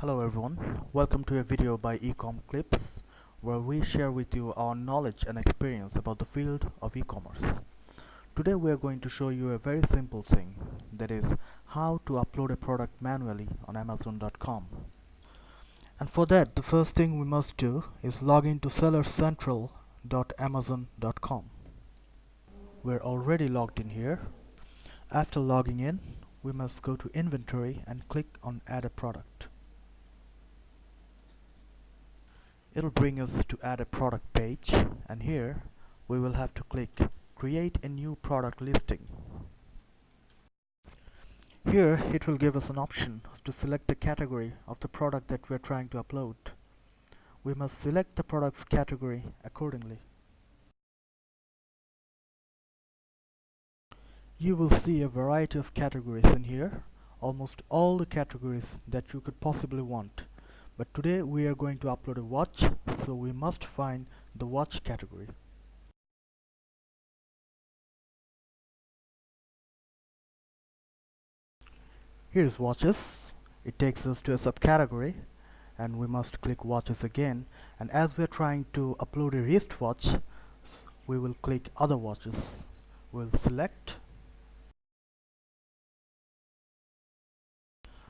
Hello everyone, welcome to a video by Ecom Clips where we share with you our knowledge and experience about the field of e-commerce. Today we are going to show you a very simple thing, that is how to upload a product manually on Amazon.com. And for that, the first thing we must do is log into sellercentral.amazon.com. We're already logged in here. After logging in, we must go to inventory and click on add a product. It'll bring us to add a product page, and here we will have to click create a new product listing. Here it will give us an option to select the category of the product that we're trying to upload. We must select the product's category accordingly. You will see a variety of categories in here, almost all the categories that you could possibly want. But today we are going to upload a watch, so we must find the watch category. Here's watches. It takes us to a subcategory and we must click watches again, and as we're trying to upload a wristwatch, we will click other watches. We'll select.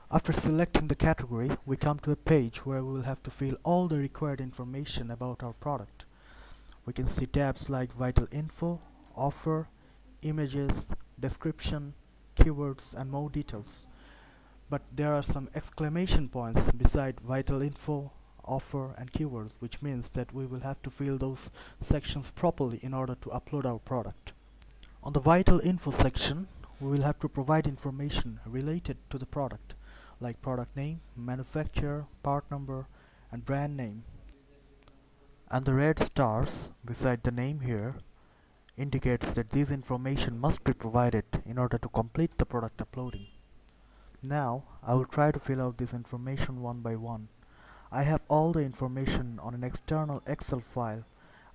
After selecting the category, we come to a page where we will have to fill all the required information about our product. We can see tabs like vital info, offer, images, description, keywords, and more details. But there are some exclamation points beside vital info, offer, and keywords, which means that we will have to fill those sections properly in order to upload our product. On the vital info section, we will have to provide information related to the product, like product name, manufacturer, part number, and brand name. And the red stars beside the name here indicates that this information must be provided in order to complete the product uploading. Now I will try to fill out this information one by one. I have all the information on an external Excel file.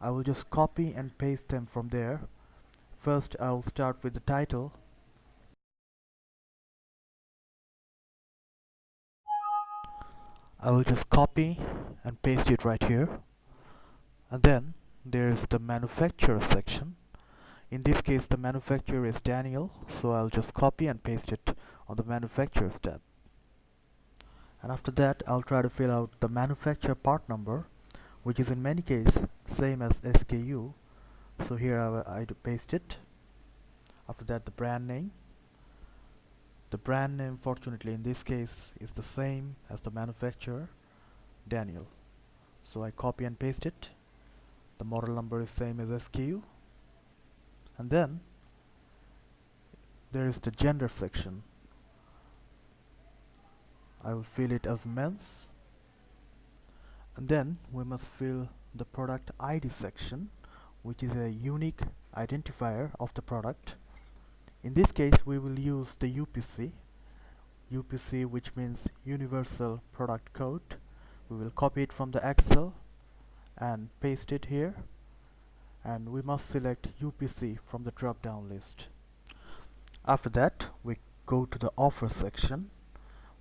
I will just copy and paste them from there. First I will start with the title. I will just copy and paste it right here. And then there is the manufacturer section. In this case the manufacturer is Daniel, so I'll just copy and paste it on the manufacturers tab. And after that I'll try to fill out the manufacturer part number, which is in many cases same as SKU. So here I paste it. After that the brand name. The brand name, fortunately in this case, is the same as the manufacturer, Daniel. So I copy and paste it. The model number is same as SKU. And then there is the gender section. I will fill it as men's. And then we must fill the product ID section, which is a unique identifier of the product. In this case we will use the UPC, which means Universal Product Code. We will copy it from the Excel and paste it here, and we must select UPC from the drop down list. After that we go to the offer section.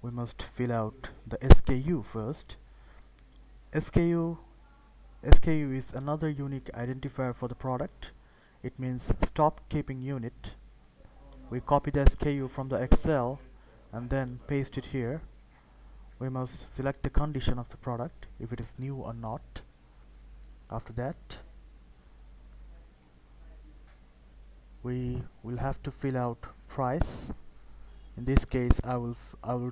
We must fill out the SKU first. SKU is another unique identifier for the product. It means stop keeping unit. We copy the SKU from the Excel and then paste it here. We must select the condition of the product, if it is new or not. After that we will have to fill out price. In this case I will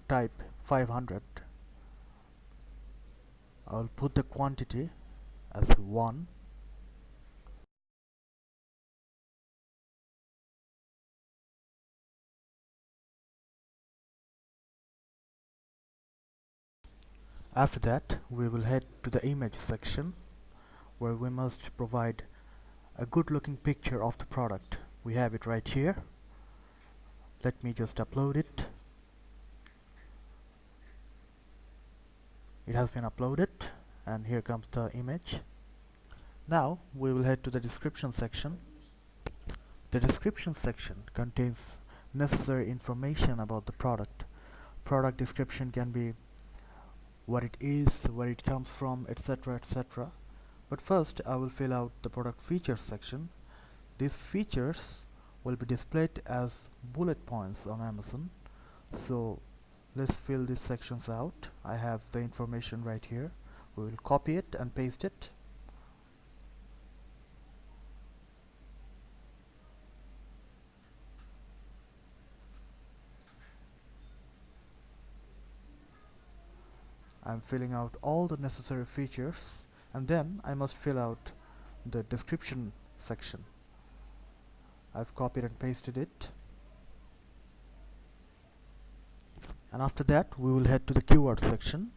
type 500. I will put the quantity as 1. After that we will head to the image section, where we must provide a good looking picture of the product. We have it right here. Let me just upload it. It has been uploaded, and here comes the image. Now we will head to the description section. The description section contains necessary information about the product. Product description can be what it is, where it comes from, etc., etc. But first I will fill out the product features section. These features will be displayed as bullet points on Amazon. So let's fill these sections out. I have the information right here. We will copy it and paste it. I'm filling out all the necessary features, and then I must fill out the description section. I've copied and pasted it, and after that we will head to the keyword section.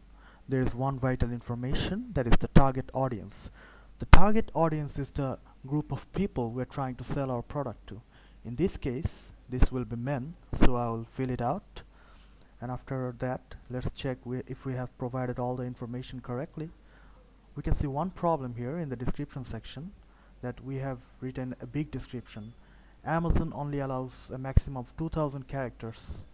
There is one vital information, that is the target audience. The target audience is the group of people we're trying to sell our product to. In this case, this will be men, so I will fill it out. And after that, let's check if we have provided all the information correctly. We can see one problem here in the description section, that we have written a big description. Amazon only allows a maximum of 2000 characters,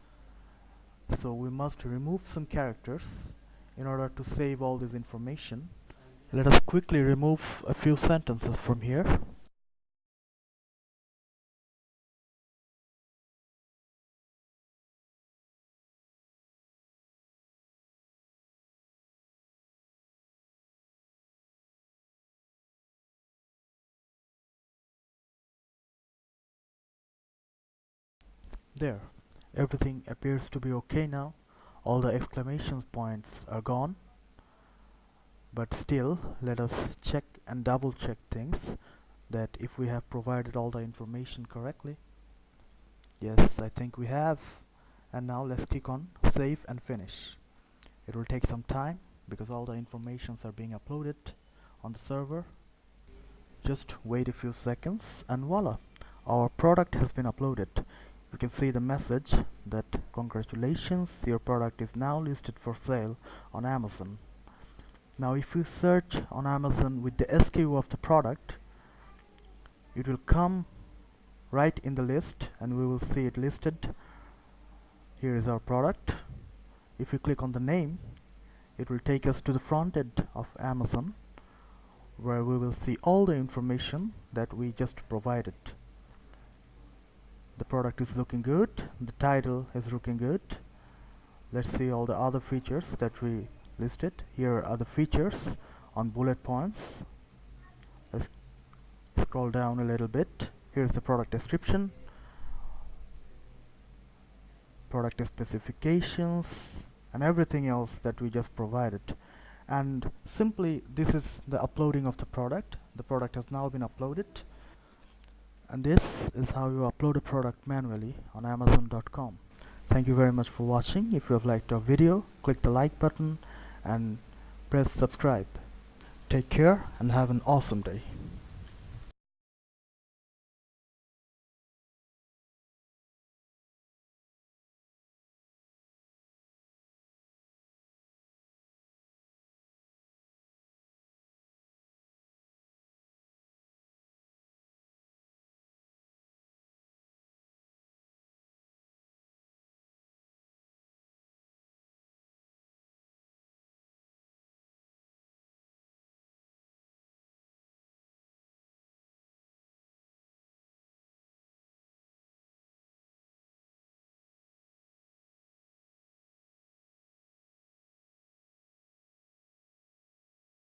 so we must remove some characters in order to save all this information. Let us quickly remove a few sentences from here. There, everything appears to be okay now. All the exclamation points are gone. But still, let us check and double check things, that if we have provided all the information correctly. Yes, I think we have. And now let's click on save and finish. It will take some time because all the informations are being uploaded on the server. Just wait a few seconds and voila, our product has been uploaded. You can see the message that congratulations, your product is now listed for sale on Amazon. Now if you search on Amazon with the SKU of the product, it will come right in the list and we will see it listed. Here is our product. If you click on the name, it will take us to the front end of Amazon, where we will see all the information that we just provided. The product is looking good, the title is looking good. Let's see all the other features that we listed. Here are the features on bullet points. Let's scroll down a little bit. Here's the product description, product specifications, and everything else that we just provided. And simply, this is the uploading of the product. The product has now been uploaded. And this is how you upload a product manually on Amazon.com. Thank you very much for watching. If you have liked our video, click the like button and press subscribe. Take care and have an awesome day.